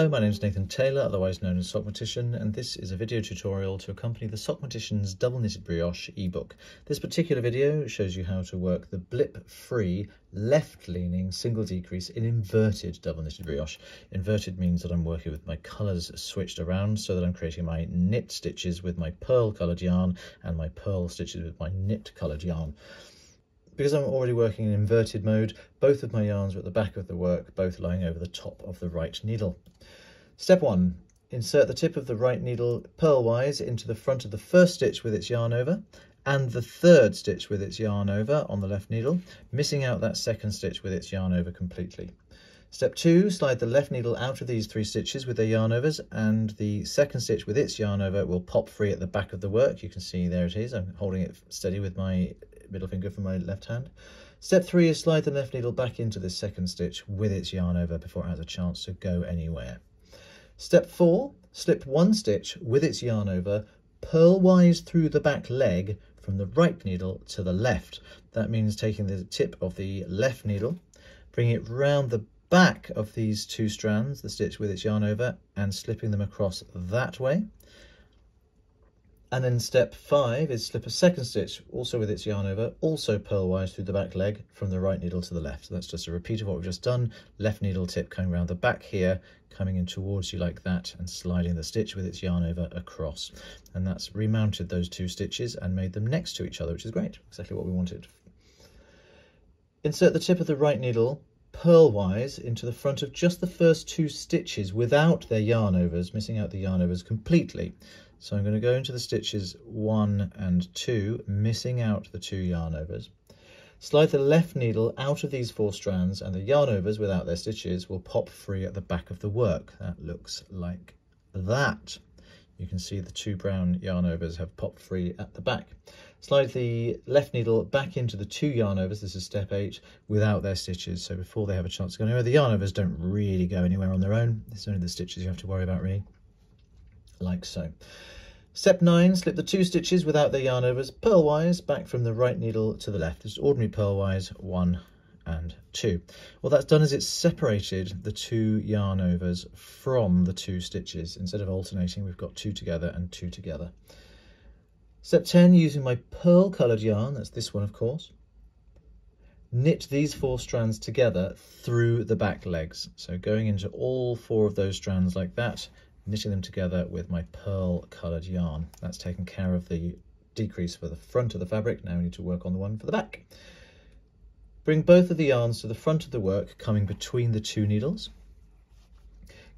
Hello, my name is Nathan Taylor, otherwise known as Sockmatician, and this is a video tutorial to accompany the Sockmatician's double knitted brioche ebook. This particular video shows you how to work the Blip-Free left-leaning single decrease in inverted double knitted brioche. Inverted means that I'm working with my colours switched around so that I'm creating my knit stitches with my pearl coloured yarn and my pearl stitches with my knit coloured yarn. Because I'm already working in inverted mode, both of my yarns are at the back of the work, both lying over the top of the right needle. Step 1. Insert the tip of the right needle purlwise into the front of the first stitch with its yarn over and the third stitch with its yarn over on the left needle, missing out that second stitch with its yarn over completely. Step 2, slide the left needle out of these 3 stitches with their yarn overs, and the second stitch with its yarn over will pop free at the back of the work. You can see there it is. I'm holding it steady with my middle finger from my left hand. Step 3 is slide the left needle back into this second stitch with its yarn over before it has a chance to go anywhere. Step 4, slip 1 stitch with its yarn over purlwise through the back leg from the right needle to the left. That means taking the tip of the left needle, bringing it round the back of these 2 strands, the stitch with its yarn over, and slipping them across that way. And then step 5 is slip a second stitch, also with its yarn over, also purlwise through the back leg from the right needle to the left. So that's just a repeat of what we've just done. Left needle tip coming around the back here, coming in towards you like that, and sliding the stitch with its yarn over across. And that's remounted those 2 stitches and made them next to each other, which is great, exactly what we wanted. Insert the tip of the right needle purlwise into the front of just the first 2 stitches without their yarn overs, missing out the yarn overs completely. So I'm going to go into the stitches 1 and 2, missing out the 2 yarn overs. Slide the left needle out of these 4 strands, and the yarn overs without their stitches will pop free at the back of the work. That looks like that. You can see the 2 brown yarn overs have popped free at the back. Slide the left needle back into the 2 yarn overs, this is step 8, without their stitches. So before they have a chance to go anywhere, the yarn overs don't really go anywhere on their own. It's only the stitches you have to worry about, really, like so. Step 9, slip the 2 stitches without their yarn overs purlwise back from the right needle to the left. Just ordinary purlwise 1 and 2. What that's done is it's separated the 2 yarn overs from the 2 stitches. Instead of alternating, we've got 2 together and 2 together. Step 10, using my pearl coloured yarn, that's this one of course, knit these 4 strands together through the back legs. So going into all 4 of those strands like that, knitting them together with my pearl coloured yarn. That's taken care of the decrease for the front of the fabric. Now we need to work on the one for the back. Bring both of the yarns to the front of the work, coming between the 2 needles.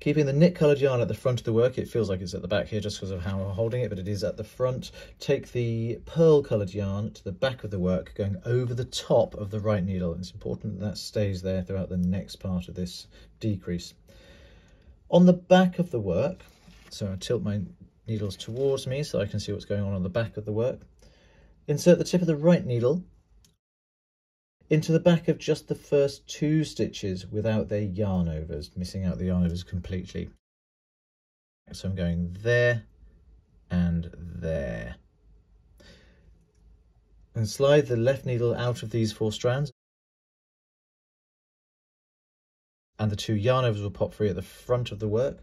Keeping the knit coloured yarn at the front of the work, it feels like it's at the back here just because of how I'm holding it, but it is at the front. Take the pearl coloured yarn to the back of the work, going over the top of the right needle. It's important that stays there throughout the next part of this decrease. On the back of the work, so I tilt my needles towards me so I can see what's going on the back of the work. Insert the tip of the right needle into the back of just the first 2 stitches without their yarn overs, missing out the yarn overs completely. So I'm going there and there. And slide the left needle out of these 4 strands. And the 2 yarn overs will pop free at the front of the work.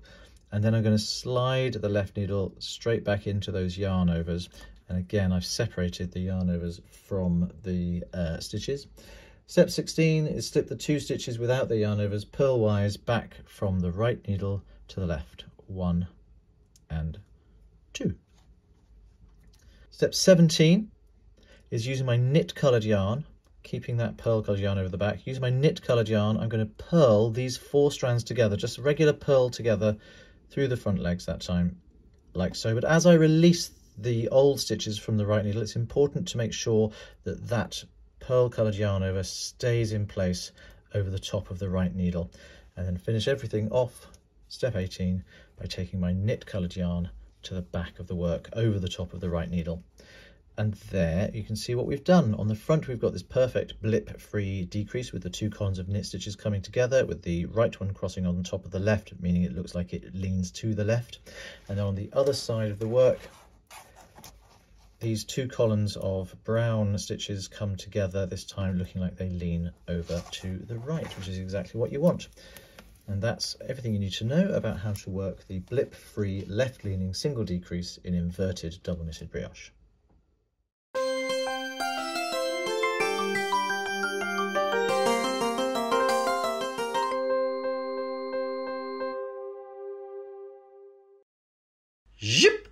And then I'm going to slide the left needle straight back into those yarn overs. And again, I've separated the yarn overs from the stitches. Step 16 is slip the 2 stitches without the yarn overs purlwise back from the right needle to the left, 1 and 2. Step 17 is using my knit coloured yarn, keeping that pearl coloured yarn over the back. Using my knit coloured yarn, I'm going to purl these 4 strands together, just a regular purl together through the front legs that time, like so. But as I release the old stitches from the right needle, it's important to make sure that that pearl coloured yarn over stays in place over the top of the right needle. And then finish everything off, step 18, by taking my knit coloured yarn to the back of the work over the top of the right needle. And there you can see what we've done. On the front we've got this perfect blip-free decrease with the 2 columns of knit stitches coming together, with the right one crossing on top of the left, meaning it looks like it leans to the left. And then on the other side of the work, these 2 columns of brown stitches come together, this time looking like they lean over to the right, which is exactly what you want. And that's everything you need to know about how to work the blip-free left-leaning single decrease in inverted double knitted brioche. Zip!